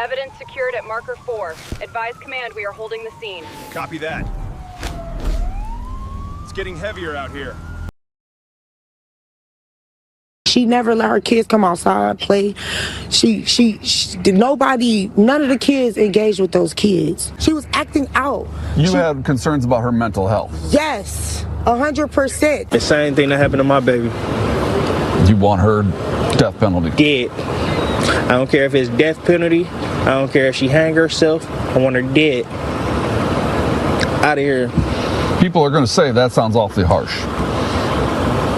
Evidence secured at marker 4. Advise command we are holding the scene. Copy that. It's getting heavier out here. She never let her kids come outside, play. None of the kids engaged with those kids. She was acting out. You had concerns about her mental health? Yes, 100%. The same thing that happened to my baby. You want her death penalty? Dead. I don't care if it's death penalty. I don't care if she hang herself. I want her dead. Out of here. People are going to say that sounds awfully harsh.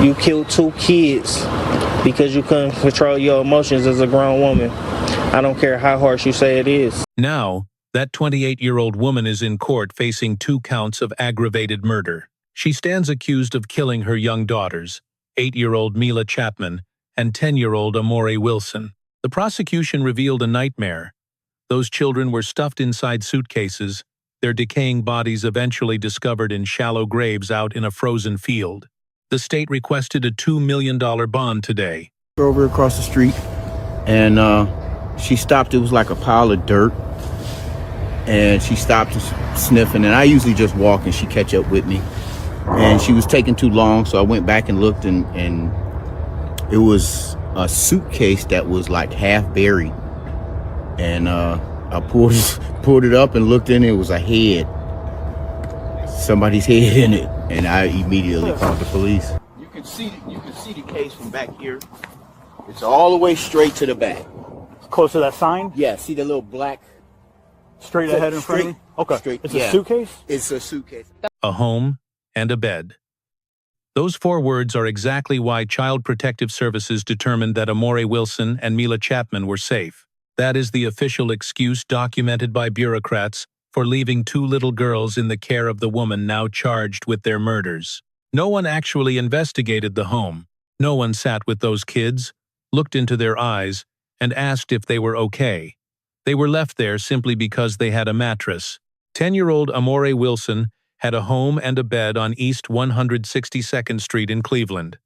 You killed 2 kids because you couldn't control your emotions as a grown woman. I don't care how harsh you say it is. Now, that 28-year-old woman is in court facing 2 counts of aggravated murder. She stands accused of killing her young daughters, 8-year-old Mila Chapman and 10-year-old Amore Wilson. The prosecution revealed a nightmare. Those children were stuffed inside suitcases, their decaying bodies eventually discovered in shallow graves out in a frozen field. The state requested a $2 million bond today. Over across the street, and she stopped. It was like a pile of dirt, and she stopped sniffing, and I usually just walk, and she catch up with me. And she was taking too long, so I went back and looked, and it was a suitcase that was like half buried. And I pulled it up and looked in it. It was a head, somebody's head in it, and I immediately called the police. You can see the case from back here. It's all the way straight to the back. Close to that sign? Yeah, see the little black straight ahead in front of me? Okay. Straight, it's a suitcase? It's a suitcase. A home and a bed. Those 4 words are exactly why Child Protective Services determined that Amore Wilson and Mila Chapman were safe. That is the official excuse documented by bureaucrats for leaving 2 little girls in the care of the woman now charged with their murders. No one actually investigated the home. No one sat with those kids, looked into their eyes, and asked if they were okay. They were left there simply because they had a mattress. 10-year-old Amore Wilson had a home and a bed on East 162nd Street in Cleveland.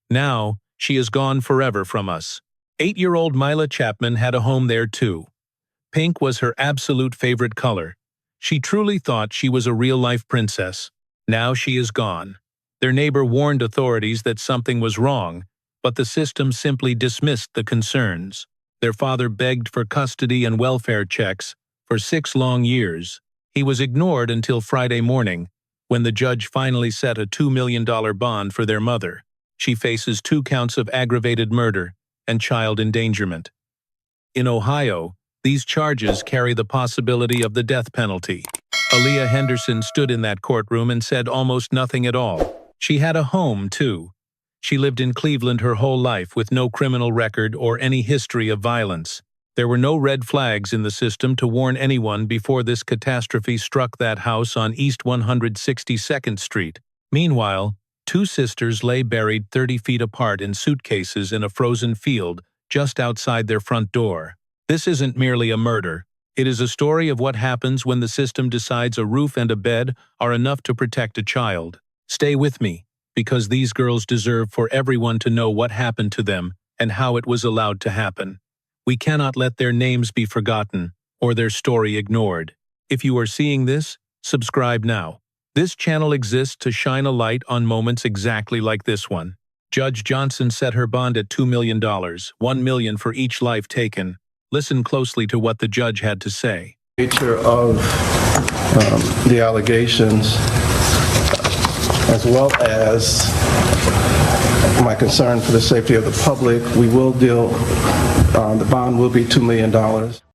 Now, she is gone forever from us. 8-year-old Mila Chapman had a home there too. Pink was her absolute favorite color. She truly thought she was a real-life princess. Now she is gone. Their neighbor warned authorities that something was wrong, but the system simply dismissed the concerns. Their father begged for custody and welfare checks for 6 long years. He was ignored until Friday morning, when the judge finally set a $2 million bond for their mother. She faces 2 counts of aggravated murder and child endangerment. In Ohio, these charges carry the possibility of the death penalty. Aaliyah Henderson stood in that courtroom and said almost nothing at all. She had a home, too. She lived in Cleveland her whole life with no criminal record or any history of violence. There were no red flags in the system to warn anyone before this catastrophe struck that house on East 162nd Street. Meanwhile, 2 sisters lay buried 30 feet apart in suitcases in a frozen field just outside their front door. This isn't merely a murder. It is a story of what happens when the system decides a roof and a bed are enough to protect a child. Stay with me, because these girls deserve for everyone to know what happened to them and how it was allowed to happen. We cannot let their names be forgotten or their story ignored. If you are seeing this, subscribe now. This channel exists to shine a light on moments exactly like this one. Judge Johnson set her bond at $2 million, $1 million for each life taken. Listen closely to what the judge had to say. Nature of the allegations, as well as my concern for the safety of the public, we will deal, the bond will be $2 million.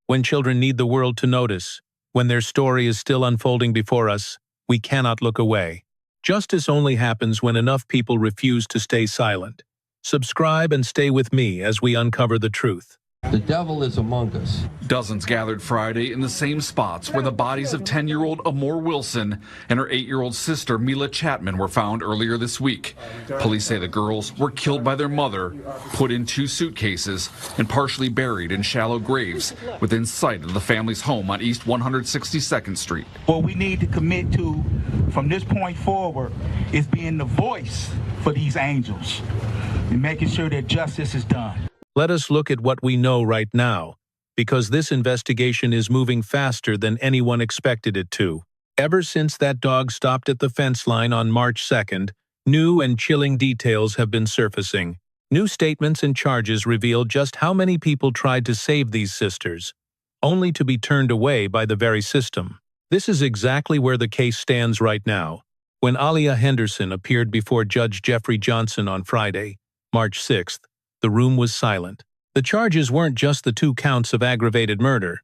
When children need the world to notice, when their story is still unfolding before us, we cannot look away. Justice only happens when enough people refuse to stay silent. Subscribe and stay with me as we uncover the truth. The devil is among us. Dozens gathered Friday in the same spots where the bodies of 10-year-old Amore Wilson and her 8-year-old sister Mila Chapman were found earlier this week. Police say the girls were killed by their mother, put in 2 suitcases, and partially buried in shallow graves within sight of the family's home on East 162nd Street. What we need to commit to from this point forward is being the voice for these angels and making sure that justice is done. Let us look at what we know right now. because this investigation is moving faster than anyone expected it to. Ever since that dog stopped at the fence line on March 2nd, new and chilling details have been surfacing. New statements and charges reveal just how many people tried to save these sisters, only to be turned away by the very system. This is exactly where the case stands right now. When Aaliyah Henderson appeared before Judge Jeffrey Johnson on Friday, March 6th, the room was silent. The charges weren't just the 2 counts of aggravated murder.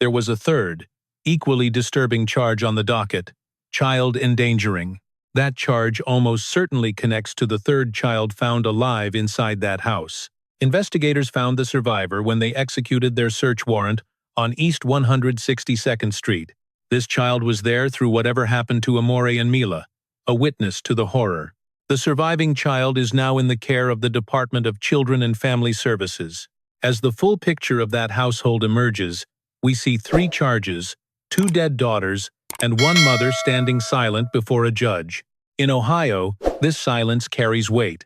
There was a third, equally disturbing charge on the docket: child endangering. That charge almost certainly connects to the third child found alive inside that house. Investigators found the survivor when they executed their search warrant on East 162nd Street. This child was there through whatever happened to Amore and Mila, a witness to the horror. The surviving child is now in the care of the Department of Children and Family Services. As the full picture of that household emerges, we see 3 charges, 2 dead daughters, and 1 mother standing silent before a judge. In Ohio, this silence carries weight.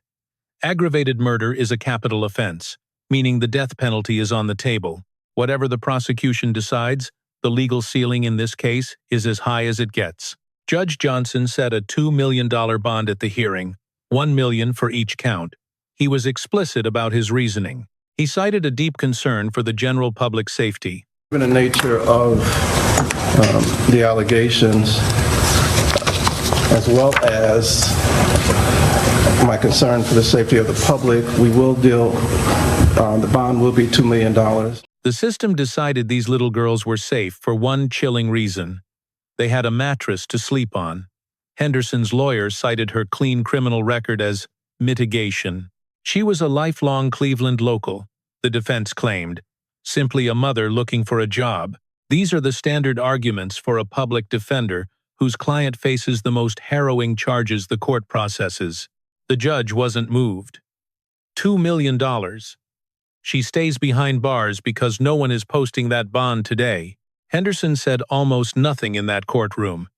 Aggravated murder is a capital offense, meaning the death penalty is on the table. Whatever the prosecution decides, the legal ceiling in this case is as high as it gets. Judge Johnson set a $2 million bond at the hearing, $1 million for each count. He was explicit about his reasoning. He cited a deep concern for the general public safety. Given the nature of the allegations, as well as my concern for the safety of the public, we will deal, the bond will be $2 million. The system decided these little girls were safe for one chilling reason. They had a mattress to sleep on. Henderson's lawyer cited her clean criminal record as mitigation. She was a lifelong Cleveland local, the defense claimed, simply a mother looking for a job. These are the standard arguments for a public defender whose client faces the most harrowing charges the court processes. The judge wasn't moved. $2 million. She stays behind bars because no one is posting that bond today. Henderson said almost nothing in that courtroom.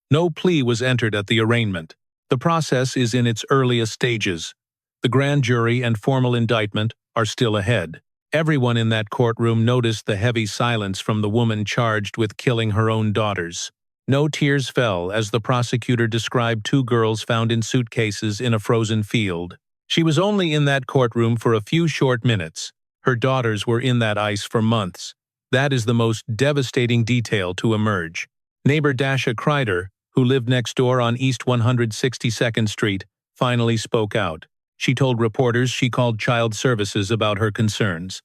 No plea was entered at the arraignment. The process is in its earliest stages. The grand jury and formal indictment are still ahead. Everyone in that courtroom noticed the heavy silence from the woman charged with killing her own daughters. No tears fell as the prosecutor described 2 girls found in suitcases in a frozen field. She was only in that courtroom for a few short minutes. Her daughters were in that ice for months. That is the most devastating detail to emerge. Neighbor Dasha Kreider, who lived next door on East 162nd Street, finally spoke out. She told reporters she called Child Services about her concerns.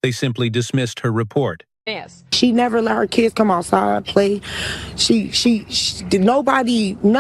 They simply dismissed her report. Yes. She never let her kids come outside, play. None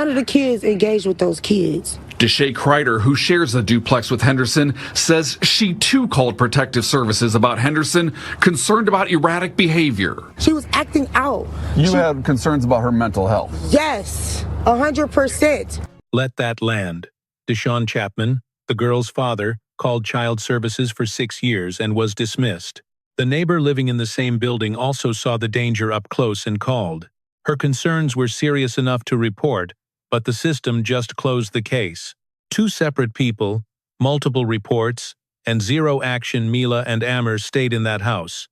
of the kids engaged with those kids. Deshawn Kreider, who shares a duplex with Henderson, says she too called protective services about Henderson, concerned about erratic behavior. She was acting out. You had concerns about her mental health? Yes, 100%. Let that land. Deshawn Chapman, the girl's father, called Child Services for 6 years and was dismissed. The neighbor living in the same building also saw the danger up close and called. Her concerns were serious enough to report, but the system just closed the case. 2 separate people, multiple reports, and 0 action. Mila and Amore stayed in that house.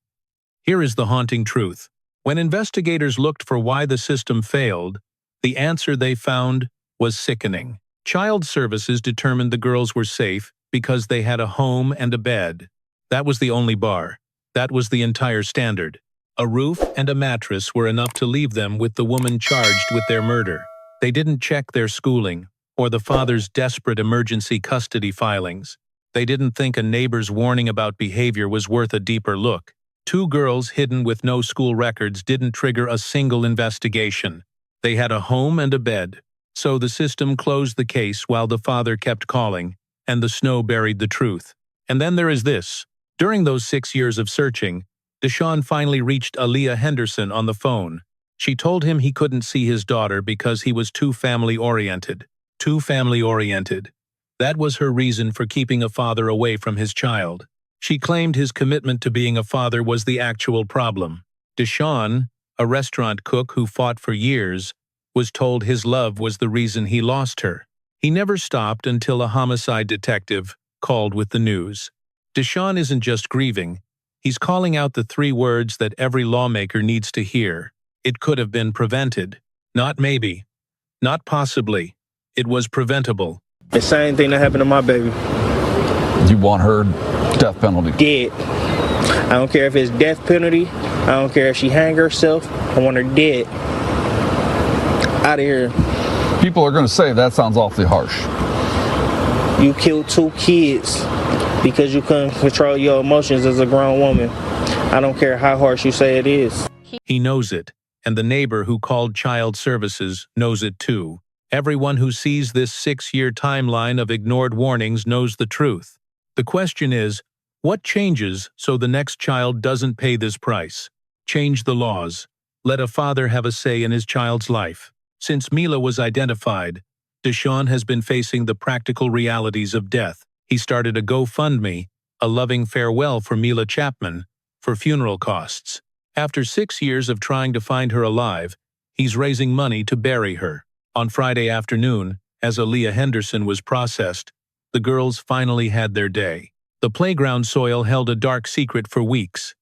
Here is the haunting truth. When investigators looked for why the system failed, the answer they found was sickening. Child Services determined the girls were safe because they had a home and a bed. That was the only bar. That was the entire standard. A roof and a mattress were enough to leave them with the woman charged with their murder. They didn't check their schooling or the father's desperate emergency custody filings. They didn't think a neighbor's warning about behavior was worth a deeper look. 2 girls hidden with no school records didn't trigger a single investigation. They had a home and a bed. So the system closed the case while the father kept calling, and the snow buried the truth. And then there is this. During those 6 years of searching, Deshawn finally reached Aaliyah Henderson on the phone. She told him he couldn't see his daughter because he was too family-oriented. Too family-oriented. That was her reason for keeping a father away from his child. She claimed his commitment to being a father was the actual problem. Deshawn, a restaurant cook who fought for years, was told his love was the reason he lost her. He never stopped until a homicide detective called with the news. Deshawn isn't just grieving, He's calling out the 3 words that every lawmaker needs to hear. It could have been prevented. Not maybe. Not possibly. It was preventable. The same thing that happened to my baby. You want her death penalty? Dead. I don't care if it's death penalty. I don't care if she hang herself. I want her dead. Out of here. People are going to say that sounds awfully harsh. You killed 2 kids because you couldn't control your emotions as a grown woman. I don't care how harsh you say it is. He knows it, and the neighbor who called child services knows it too. Everyone who sees this 6-year timeline of ignored warnings knows the truth. The question is, what changes so the next child doesn't pay this price? Change the laws. Let a father have a say in his child's life. Since Mila was identified, Deshawn has been facing the practical realities of death. He started a GoFundMe, a loving farewell for Mila Chapman, for funeral costs. After 6 years of trying to find her alive, he's raising money to bury her. On Friday afternoon, as Aaliyah Henderson was processed, the girls finally had their day. The playground soil held a dark secret for weeks.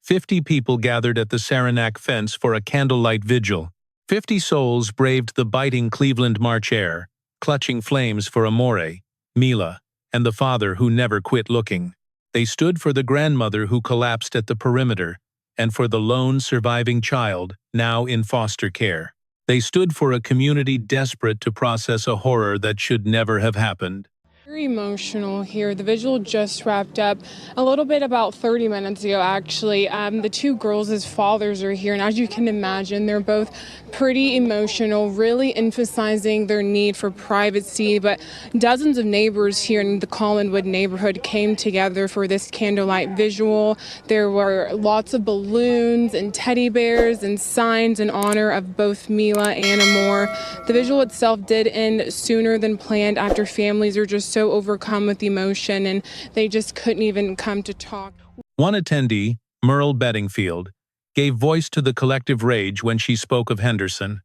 50 people gathered at the Saranac fence for a candlelight vigil. 50 souls braved the biting Cleveland March air, clutching flames for Amore, Mila, and the father who never quit looking. They stood for the grandmother who collapsed at the perimeter, and for the lone surviving child, now in foster care. They stood for a community desperate to process a horror that should never have happened. Very emotional here. The vigil just wrapped up a little bit about 30 minutes ago, actually. The 2 girls' fathers are here, and as you can imagine, they're both pretty emotional, really emphasizing their need for privacy. But dozens of neighbors here in the Collinwood neighborhood came together for this candlelight visual. There were lots of balloons and teddy bears and signs in honor of both Mila and Amore. The visual itself did end sooner than planned after families are just so overcome with emotion and they just couldn't even come to talk. One attendee, Merle Bedingfield, gave voice to the collective rage when she spoke of Henderson.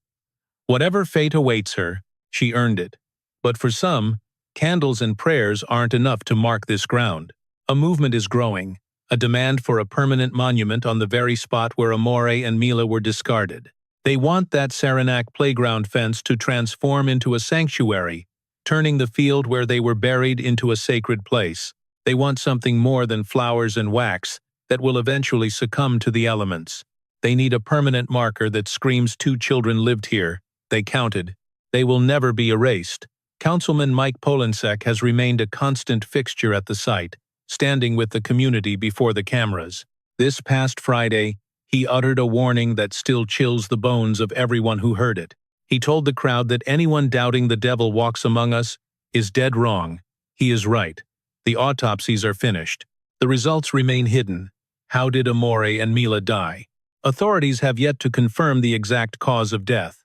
Whatever fate awaits her, she earned it. But for some, candles and prayers aren't enough to mark this ground. A movement is growing, a demand for a permanent monument on the very spot where Amore and Mila were discarded. They want that Saranac playground fence to transform into a sanctuary, turning the field where they were buried into a sacred place. They want something more than flowers and wax that will eventually succumb to the elements. They need a permanent marker that screams 2 children lived here. They counted. They will never be erased. Councilman Mike Polensek has remained a constant fixture at the site, standing with the community before the cameras. This past Friday, he uttered a warning that still chills the bones of everyone who heard it. He told the crowd that anyone doubting the devil walks among us is dead wrong. He is right. The autopsies are finished. The results remain hidden. How did Amore and Mila die? Authorities have yet to confirm the exact cause of death.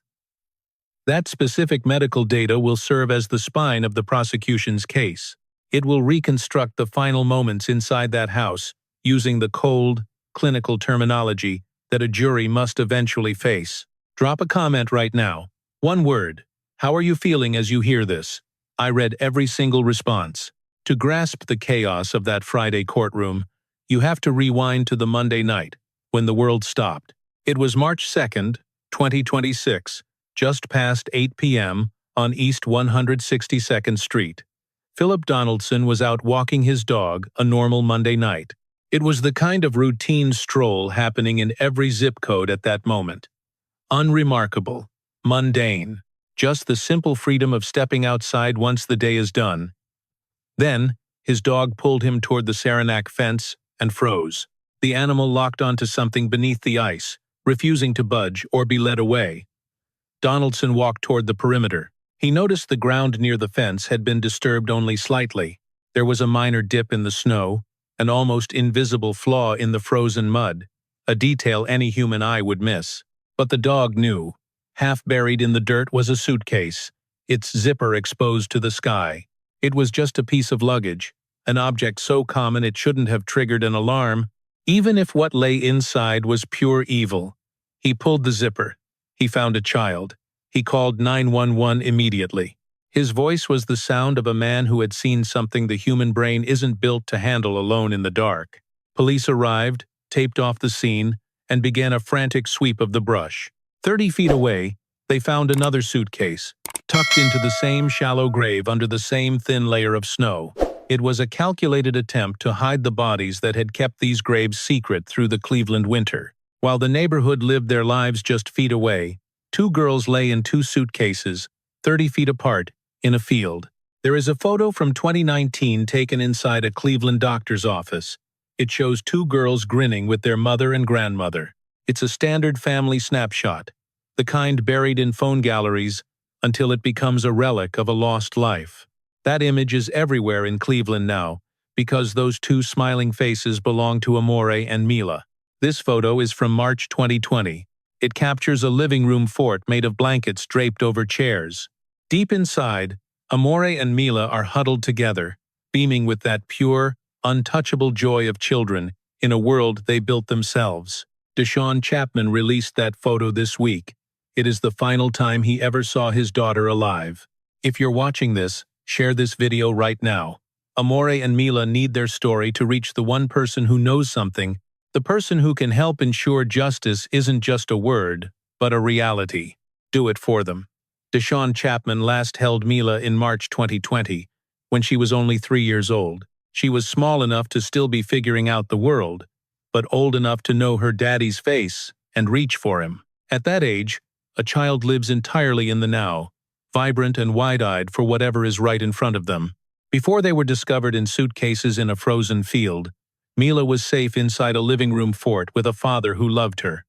That specific medical data will serve as the spine of the prosecution's case. It will reconstruct the final moments inside that house using the cold, clinical terminology that a jury must eventually face. Drop a comment right now. 1 word. How are you feeling as you hear this? I read every single response. To grasp the chaos of that Friday courtroom, you have to rewind to the Monday night, when the world stopped. It was March 2nd, 2026, just past 8 p.m. on East 162nd Street. Philip Donaldson was out walking his dog a normal Monday night. It was the kind of routine stroll happening in every zip code at that moment. Unremarkable, mundane, just the simple freedom of stepping outside once the day is done. Then, his dog pulled him toward the Saranac fence and froze. The animal locked onto something beneath the ice, refusing to budge or be led away. Donaldson walked toward the perimeter. He noticed the ground near the fence had been disturbed only slightly. There was a minor dip in the snow, an almost invisible flaw in the frozen mud, a detail any human eye would miss. But the dog knew. Half buried in the dirt was a suitcase, its zipper exposed to the sky. It was just a piece of luggage, an object so common it shouldn't have triggered an alarm, even if what lay inside was pure evil. He pulled the zipper. He found a child. He called 911 immediately. His voice was the sound of a man who had seen something the human brain isn't built to handle alone in the dark. Police arrived, taped off the scene, and began a frantic sweep of the brush. 30 feet away, they found another suitcase, tucked into the same shallow grave under the same thin layer of snow. It was a calculated attempt to hide the bodies that had kept these graves secret through the Cleveland winter. While the neighborhood lived their lives just feet away, two girls lay in two suitcases, 30 feet apart, in a field. There is a photo from 2019 taken inside a Cleveland doctor's office. It shows two girls grinning with their mother and grandmother. It's a standard family snapshot, the kind buried in phone galleries until it becomes a relic of a lost life. That image is everywhere in Cleveland now, because those two smiling faces belong to Amore and Mila. This photo is from March 2020. It captures a living room fort made of blankets draped over chairs. Deep inside, Amore and Mila are huddled together, beaming with that pure, untouchable joy of children in a world they built themselves. Deshawn Chapman released that photo this week. It is the final time he ever saw his daughter alive. If you're watching this, share this video right now. Amore and Mila need their story to reach the one person who knows something. The person who can help ensure justice isn't just a word, but a reality. Do it for them. Deshawn Chapman last held Mila in March 2020, when she was only 3 years old. She was small enough to still be figuring out the world, but old enough to know her daddy's face and reach for him. At that age, a child lives entirely in the now, vibrant and wide-eyed for whatever is right in front of them. Before they were discovered in suitcases in a frozen field, Mila was safe inside a living room fort with a father who loved her.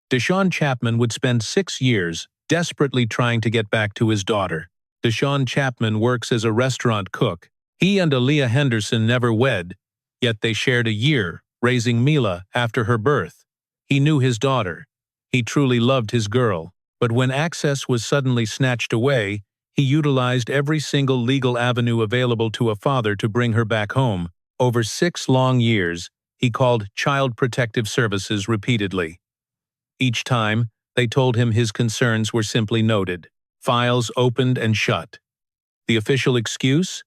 Deshawn Chapman would spend 6 years desperately trying to get back to his daughter. Deshawn Chapman works as a restaurant cook. He and Aaliyah Henderson never wed, yet they shared a year raising Mila after her birth. He knew his daughter. He truly loved his girl. But when access was suddenly snatched away, he utilized every single legal avenue available to a father to bring her back home. Over 6 long years, he called Child Protective Services repeatedly. Each time, they told him his concerns were simply noted. Files opened and shut. The official excuse?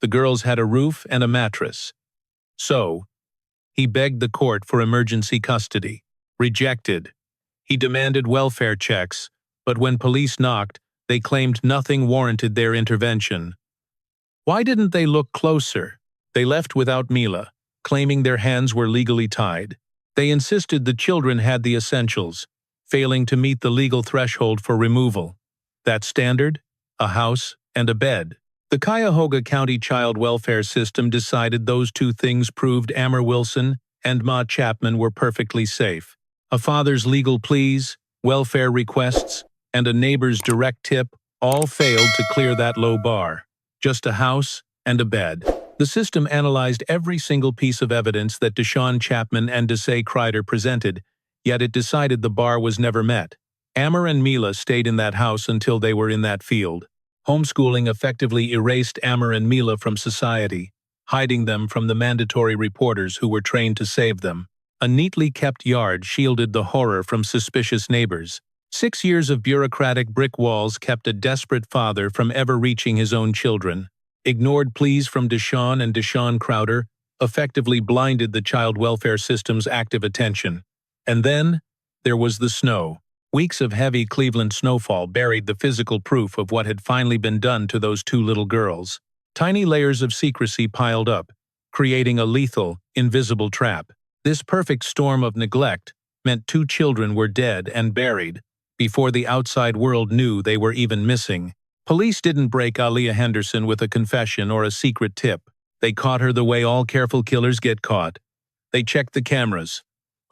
The girls had a roof and a mattress. So, he begged the court for emergency custody. Rejected. He demanded welfare checks, but when police knocked, they claimed nothing warranted their intervention. Why didn't they look closer? They left without Mila, claiming their hands were legally tied. They insisted the children had the essentials, failing to meet the legal threshold for removal. That standard? A house and a bed. The Cuyahoga County Child Welfare System decided those two things proved Amore Wilson and Mila Chapman were perfectly safe. A father's legal pleas, welfare requests, and a neighbor's direct tip all failed to clear that low bar. Just a house and a bed. The system analyzed every single piece of evidence that Deshawn Chapman and Desai Kreider presented, yet it decided the bar was never met. Amore and Mila stayed in that house until they were in that field. Homeschooling effectively erased Amore and Mila from society, hiding them from the mandatory reporters who were trained to save them. A neatly kept yard shielded the horror from suspicious neighbors. 6 years of bureaucratic brick walls kept a desperate father from ever reaching his own children. Ignored pleas from Deshawn and Deshawn Crowder effectively blinded the child welfare system's active attention. And then, there was the snow. Weeks of heavy Cleveland snowfall buried the physical proof of what had finally been done to those two little girls. Tiny layers of secrecy piled up, creating a lethal, invisible trap. This perfect storm of neglect meant 2 children were dead and buried before the outside world knew they were even missing. Police didn't break Aaliyah Henderson with a confession or a secret tip. They caught her the way all careful killers get caught. They checked the cameras.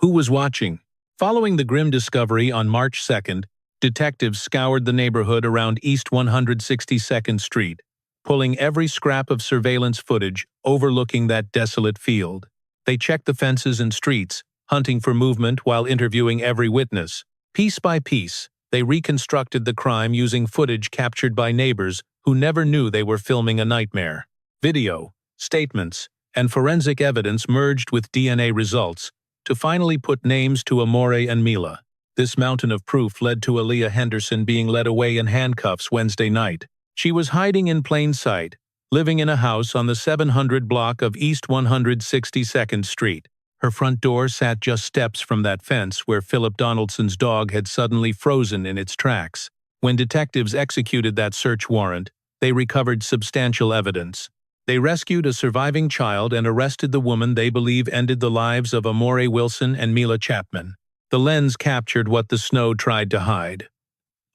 Who was watching? Following the grim discovery on March 2nd, detectives scoured the neighborhood around East 162nd Street, pulling every scrap of surveillance footage overlooking that desolate field. They checked the fences and streets, hunting for movement while interviewing every witness. Piece by piece, they reconstructed the crime using footage captured by neighbors who never knew they were filming a nightmare. Video, statements, and forensic evidence merged with DNA results to finally put names to Amore and Mila. This mountain of proof led to Aaliyah Henderson being led away in handcuffs Wednesday night. She was hiding in plain sight, living in a house on the 700 block of East 162nd Street. Her front door sat just steps from that fence where Philip Donaldson's dog had suddenly frozen in its tracks. When detectives executed that search warrant, they recovered substantial evidence. They rescued a surviving child and arrested the woman they believe ended the lives of Amore Wilson and Mila Chapman. The lens captured what the snow tried to hide.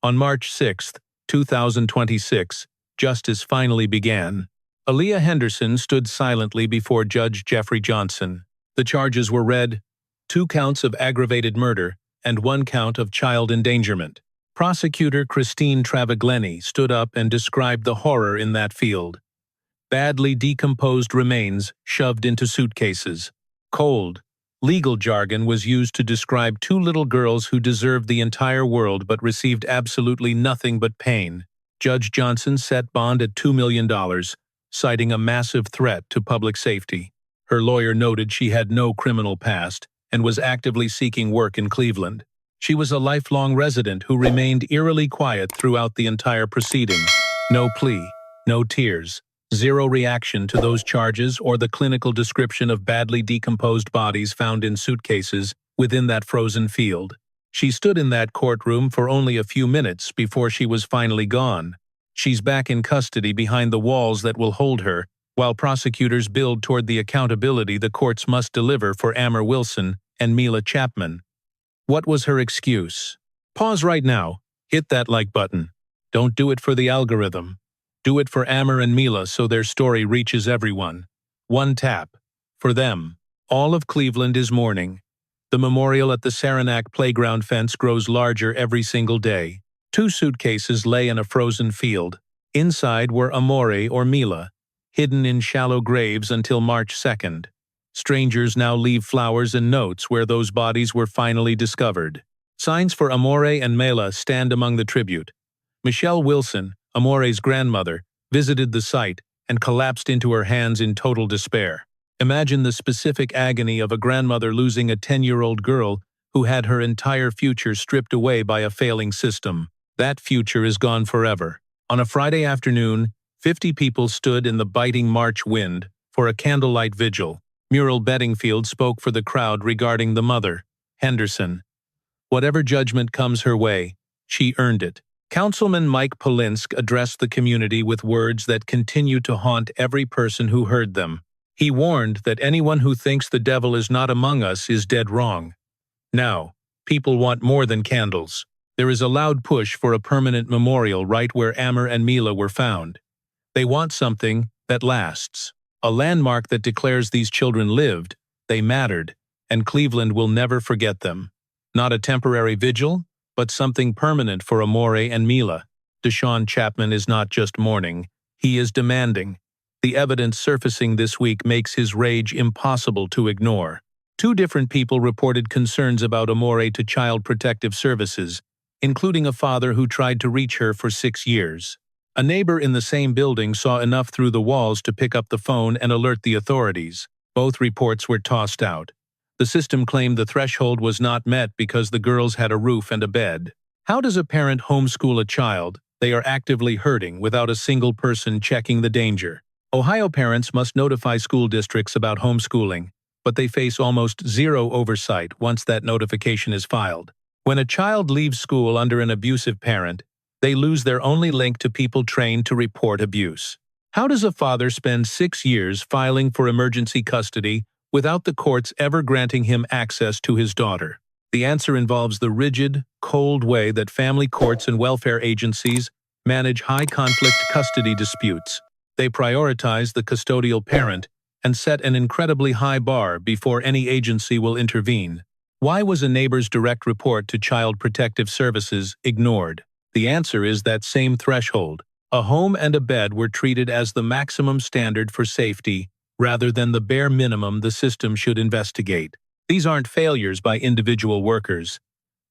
On March 6, 2026, justice finally began. Aaliyah Henderson stood silently before Judge Jeffrey Johnson. The charges were read: 2 counts of aggravated murder and 1 count of child endangerment. Prosecutor Christine Travagleni stood up and described the horror in that field. Badly decomposed remains shoved into suitcases. Cold, legal jargon was used to describe 2 little girls who deserved the entire world but received absolutely nothing but pain. Judge Johnson set bond at $2 million, citing a massive threat to public safety. Her lawyer noted she had no criminal past and was actively seeking work in Cleveland. She was a lifelong resident who remained eerily quiet throughout the entire proceeding. No plea, no tears, zero reaction to those charges or the clinical description of badly decomposed bodies found in suitcases within that frozen field. She stood in that courtroom for only a few minutes before she was finally gone. She's back in custody behind the walls that will hold her, while prosecutors build toward the accountability the courts must deliver for Amore Wilson and Mila Chapman. What was her excuse? Pause right now. Hit that like button. Don't do it for the algorithm. Do it for Amore and Mila so their story reaches everyone. 1 tap. For them. All of Cleveland is mourning. The memorial at the Saranac playground fence grows larger every single day. 2 suitcases lay in a frozen field. Inside were Amore or Mila, hidden in shallow graves until March 2nd. Strangers now leave flowers and notes where those bodies were finally discovered. Signs for Amore and Mila stand among the tribute. Michelle Wilson, Amore's grandmother, visited the site and collapsed into her hands in total despair. Imagine the specific agony of a grandmother losing a 10-year-old girl who had her entire future stripped away by a failing system. That future is gone forever. On a Friday afternoon, 50 people stood in the biting March wind for a candlelight vigil. Muriel Bedingfield spoke for the crowd regarding the mother, Henderson. Whatever judgment comes her way, she earned it. Councilman Mike Polinsk addressed the community with words that continue to haunt every person who heard them. He warned that anyone who thinks the devil is not among us is dead wrong. Now, people want more than candles. There is a loud push for a permanent memorial right where Amore and Mila were found. They want something that lasts, a landmark that declares these children lived, they mattered, and Cleveland will never forget them. Not a temporary vigil, but something permanent for Amore and Mila. Deshawn Chapman is not just mourning, he is demanding. The evidence surfacing this week makes his rage impossible to ignore. 2 different people reported concerns about Amore to Child Protective Services, including a father who tried to reach her for 6 years. A neighbor in the same building saw enough through the walls to pick up the phone and alert the authorities. Both reports were tossed out. The system claimed the threshold was not met because the girls had a roof and a bed. How does a parent homeschool a child they are actively hurting without a single person checking the danger? Ohio parents must notify school districts about homeschooling, but they face almost zero oversight once that notification is filed. When a child leaves school under an abusive parent, they lose their only link to people trained to report abuse. How does a father spend 6 years filing for emergency custody without the courts ever granting him access to his daughter? The answer involves the rigid, cold way that family courts and welfare agencies manage high-conflict custody disputes. They prioritize the custodial parent and set an incredibly high bar before any agency will intervene. Why was a neighbor's direct report to Child Protective Services ignored? The answer is that same threshold. A home and a bed were treated as the maximum standard for safety, rather than the bare minimum the system should investigate. These aren't failures by individual workers.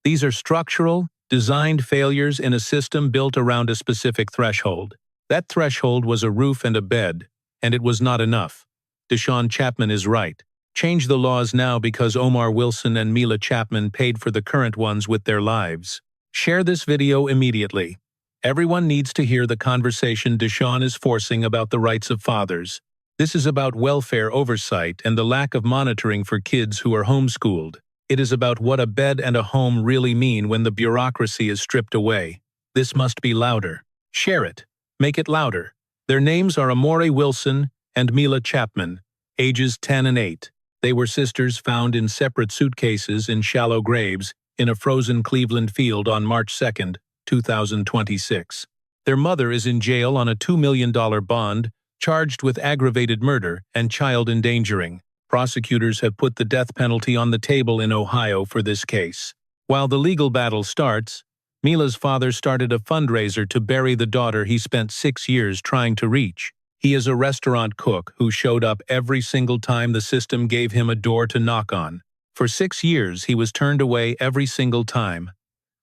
These are structural, designed failures in a system built around a specific threshold. That threshold was a roof and a bed, and it was not enough. Deshawn Chapman is right. Change the laws now because Amore Wilson and Mila Chapman paid for the current ones with their lives. Share this video immediately. Everyone needs to hear the conversation Deshawn is forcing about the rights of fathers. This is about welfare oversight and the lack of monitoring for kids who are homeschooled. It is about what a bed and a home really mean when the bureaucracy is stripped away. This must be louder. Share it. Make it louder. Their names are Amore Wilson and Mila Chapman, ages 10 and 8. They were sisters found in separate suitcases in shallow graves in a frozen Cleveland field on March 2, 2026. Their mother is in jail on a $2 million bond, charged with aggravated murder and child endangering. Prosecutors have put the death penalty on the table in Ohio for this case. While the legal battle starts, Mila's father started a fundraiser to bury the daughter he spent 6 years trying to reach. He is a restaurant cook who showed up every single time the system gave him a door to knock on. For 6 years, he was turned away every single time.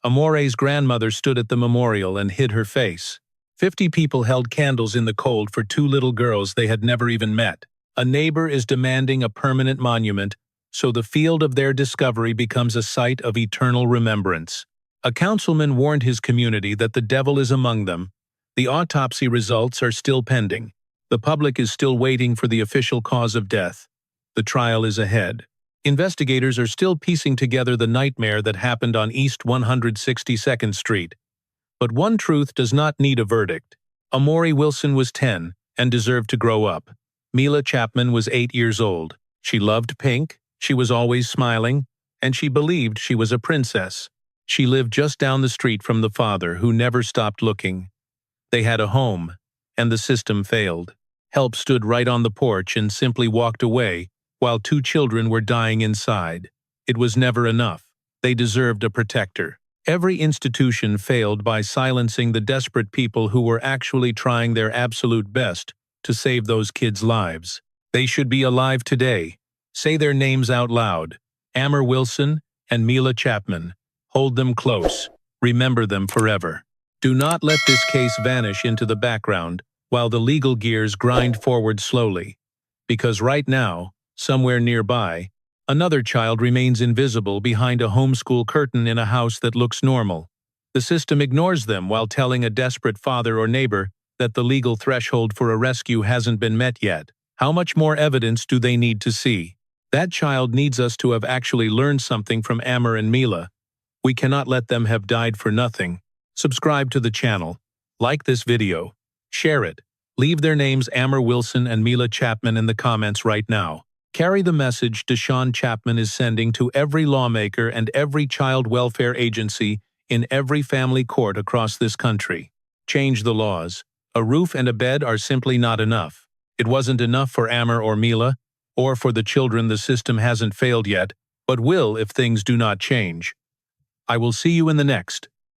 Amore's grandmother stood at the memorial and hid her face. 50 people held candles in the cold for 2 little girls they had never even met. A neighbor is demanding a permanent monument, so the field of their discovery becomes a site of eternal remembrance. A councilman warned his community that the devil is among them. The autopsy results are still pending. The public is still waiting for the official cause of death. The trial is ahead. Investigators are still piecing together the nightmare that happened on East 162nd Street. But one truth does not need a verdict. Amore Wilson was 10 and deserved to grow up. Mila Chapman was 8 years old. She loved pink, she was always smiling, and she believed she was a princess. She lived just down the street from the father who never stopped looking. They had a home, and the system failed. Help stood right on the porch and simply walked away, while 2 children were dying inside. It was never enough. They deserved a protector. Every institution failed by silencing the desperate people who were actually trying their absolute best to save those kids' lives. They should be alive today. Say their names out loud. Amore Wilson and Mila Chapman. Hold them close. Remember them forever. Do not let this case vanish into the background while the legal gears grind forward slowly. Because right now, somewhere nearby, another child remains invisible behind a homeschool curtain in a house that looks normal. The system ignores them while telling a desperate father or neighbor that the legal threshold for a rescue hasn't been met yet. How much more evidence do they need to see? That child needs us to have actually learned something from Amore and Mila. We cannot let them have died for nothing. Subscribe to the channel. Like this video. Share it. Leave their names Amore Wilson and Mila Chapman in the comments right now. Carry the message Deshawn Chapman is sending to every lawmaker and every child welfare agency in every family court across this country. Change the laws. A roof and a bed are simply not enough. It wasn't enough for Amore or Mila, or for the children the system hasn't failed yet, but will if things do not change. I will see you in the next.